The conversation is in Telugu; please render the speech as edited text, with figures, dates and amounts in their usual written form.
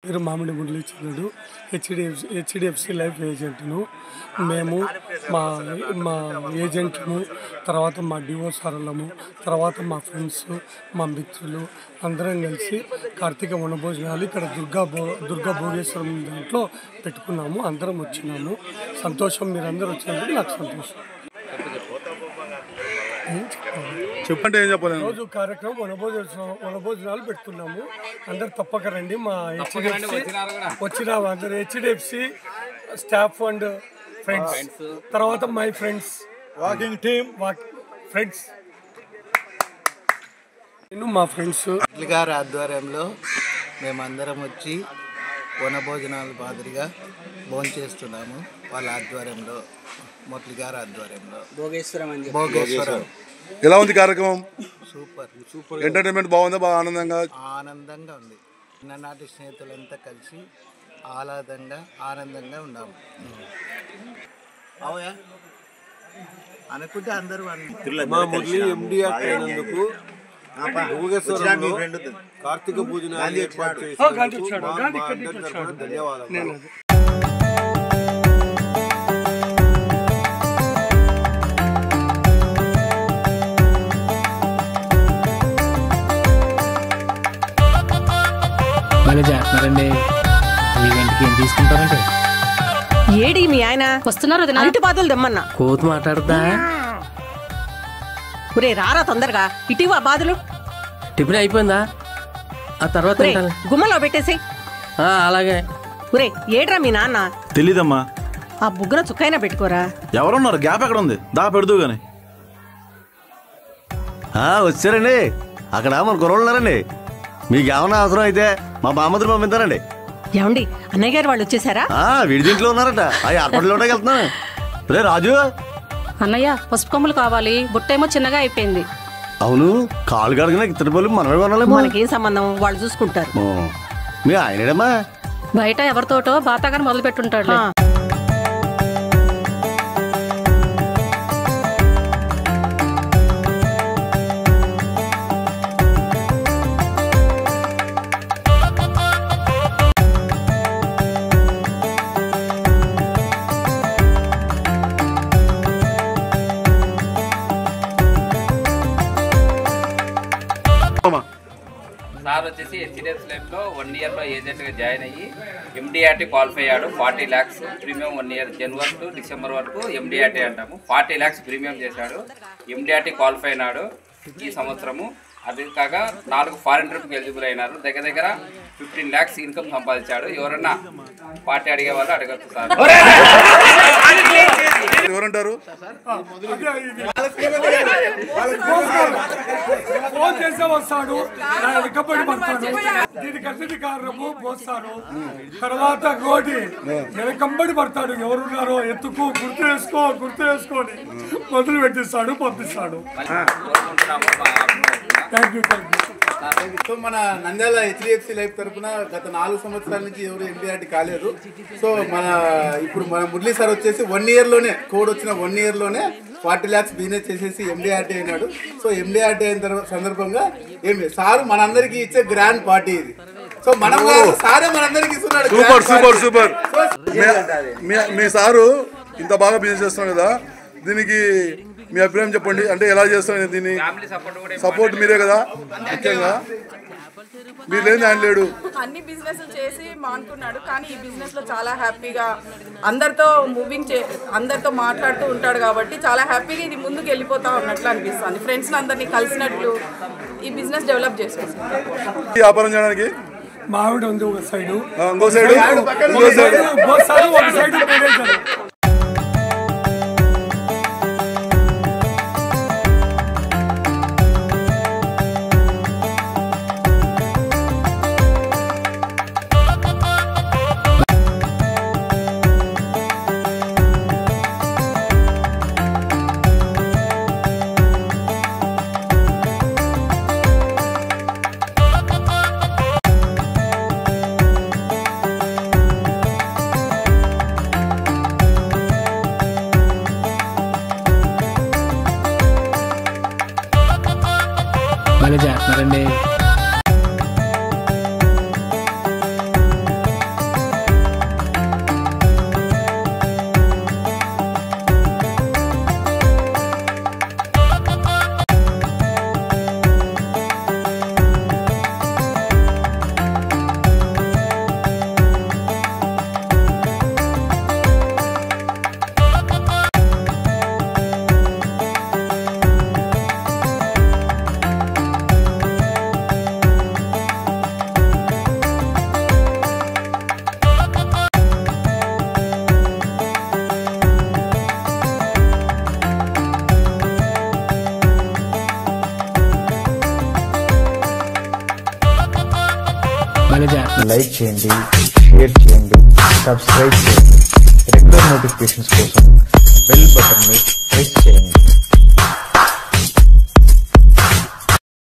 పేరు మామిడి మురళీచంద్రుడు, హెచ్డిఎఫ్సి లైఫ్ ఏజెంట్ను. మేము మా ఏజెంట్ము, తర్వాత మా డివోసారులము, తర్వాత మా ఫ్రెండ్స్, మా మిత్రులు అందరం కలిసి కార్తీక వనభోజనాలు ఇక్కడ దుర్గా భోగేశ్వరం దాంట్లో పెట్టుకున్నాము. అందరం వచ్చినాము. సంతోషం, మీరందరూ వచ్చినందుకు నాకు సంతోషం. చెప్పండి, ఏం చెప్పాలి? రోజు కార్యక్రమం వనభోజనాలు పెడుతున్నాము. అందరు తప్పక రండి. మా హెచ్డిఎఫ్సి వచ్చినాము, అందరు హెచ్డిఎఫ్సి స్టాఫ్ అండ్ ఫ్రెండ్స్, తర్వాత my friends, walking team, friends, నేను మా ఫ్రెండ్స్ గారి ఆధ్వర్యంలో మేమందరం వచ్చి వనభోజనాలు మాదిరిగా భోంచేస్తున్నాము. వాళ్ళ ఆధ్వర్యంలో, మురళి గారి ఆధ్వర్యంలో భోగేశ్వరం. ఎలా ఉంది కార్యక్రమం? సూపర్. ఎంటర్టైన్మెంట్ బాగుందా? బాగా ఆనందంగా ఉంది. చిన్ననాటి స్నేహితులంతా కలిసి ఆనందంగా ఉన్నాము. అవుయా అనుకుంటే అందరూ మా మురళి ఎండిఆర్ అయినందుకు భోగేశ్వరంలో కార్తీక భోజనాలు ఏర్పాటు చేసినందుకు ధన్యవాదాలు. చేస్తున్నారండి. ఈవెంట్కి ఏం తీసుకుంటారంటే ఏడి మీ ఆయన వస్తున్నారు. అరటి బాధలు దమ్మన్నా కోతి మాట్లాడదా? ఒరే రారా తొందరగా, ఇటీవా బాధలు. టిఫిన్ అయిపోయిందా? ఆ తర్వాత గుమ్మలో పెట్టేసి. అలాగే. ఒరే ఏడ్రా మీ నాన్న? తెలీదమ్మా. ఆ బుగ్గన చుక్కైనా పెట్టుకోరా. ఎవరున్నారు? గ్యాప్ ఎక్కడ ఉంది? దా పెడదు గాని. వచ్చారండి. అక్కడ మన కుర్రోళ్ళున్నారండి. మీకు ఏమన్నా అవసరం అయితే మా బామ్మద్దులు పంపిస్తారండి. ఏమండి, అన్నయ్య గారు వాళ్ళు వచ్చేసారా? వీడి దీంట్లో ఉన్నారట. ఏర్పాట్లోనే వెళ్తున్నాను. రే రాజు, అన్నయ్య పసుపు కొమ్ములు కావాలి. బుట్టేమో చిన్నగా అయిపోయింది. అవును, కాలు కడిగిన ఇతర పళ్ళు మనమే కొనాలి. మనకేం సంబంధం, వాళ్ళు చూసుకుంటారు. మీ ఆయనడమ్మా బయట ఎవరితోటో బాతాగాని మొదలు పెట్టుంటాడు. సార్ వచ్చేసి హెచ్డిఎఫ్సి లైఫ్లో 1 ఇయర్లో ఏజెంట్గా జాయిన్ అయ్యి ఎండిఆర్టీ క్వాలిఫై అయ్యాడు. 40 lakhs premium 1 year January to December వరకు ఎండిఆర్టీ అంటాము. 40 lakhs ప్రీమియం చేశాడు. ఎండిఆర్టీ క్వాలిఫై అయినాడు ఈ సంవత్సరము. అది కాక 4 ఫారిన్ ట్రిప్కి ఎలిజిబుల్ అయినారు. దగ్గర 15 lakhs ఇన్కమ్ సంపాదించాడు. ఎవరన్నా పార్టీ అడిగే వాళ్ళు అడగచ్చు సార్. ఎవరంటారు? ఫోన్ చేసే వస్తాడు, వెనకబడి పడతాడు. దీనికి అన్నిటి కారణము పోస్తాడు. తర్వాత గోడి వెనకంబడి పడతాడు. ఎవరున్నారో ఎత్తుకు గుర్తు వేసుకొని మొదలు పెట్టిస్తాడు, పంపిస్తాడు. సో మన నంద్యాల హెచ్డిఎఫ్సి లైఫ్ తరఫున గత 4 సంవత్సరాల నుంచి ఎవరు ఎండిఆర్టీ కాలేదు. సో ఇప్పుడు మన మురళీ సార్ వచ్చేసి 1 yearలోనే కోడ్ వచ్చిన 1 yearలోనే 40 lakhs బిజినెస్ చేసేసి ఎండిఆర్టీ అయినాడు. సో ఎండిఆర్టీ అయిన సందర్భంగా ఏమి సార్ మనందరికి ఇచ్చే గ్రాండ్ పార్టీ ఇది. సో మనం సారే మనందరికి ఇస్తున్నాడు. సూపర్. మీ సారు ఇంత బాగా బిజినెస్ చేస్తున్నాడు కదా, దీనికి మీ అభిప్రాయం చెప్పండి. అంటే ఎలా చేస్తాను దీన్ని? సపోర్ట్ మీరే కదా ముఖ్యంగా. మీరు లేదు, ఆయన లేడు. అన్ని బిజినెస్ చేసి మానుకున్నాడు, కానీ ఈ బిజినెస్ లో చాలా హ్యాపీగా అందరితో అందరితో మాట్లాడుతూ ఉంటాడు కాబట్టి చాలా హ్యాపీగా ఇది ముందుకు వెళ్ళిపోతా ఉన్నట్లు అనిపిస్తుంది. ఫ్రెండ్స్ అందరినీ కలిసినట్లు ఈ బిజినెస్ డెవలప్ చేసుకుంటాం. వ్యాపారం చేయడానికి మావిడ ఉంది ఒక సైడు, ఇంకో సైడు చేస్తున్నారండి. లైక్ చేయండి, షేర్ చేయండి, సబ్స్క్రైబ్ చేయండి. రెగ్యులర్ నోటిఫికేషన్స్ కోసం బెల్ బటన్ని ప్రెస్ చేయండి.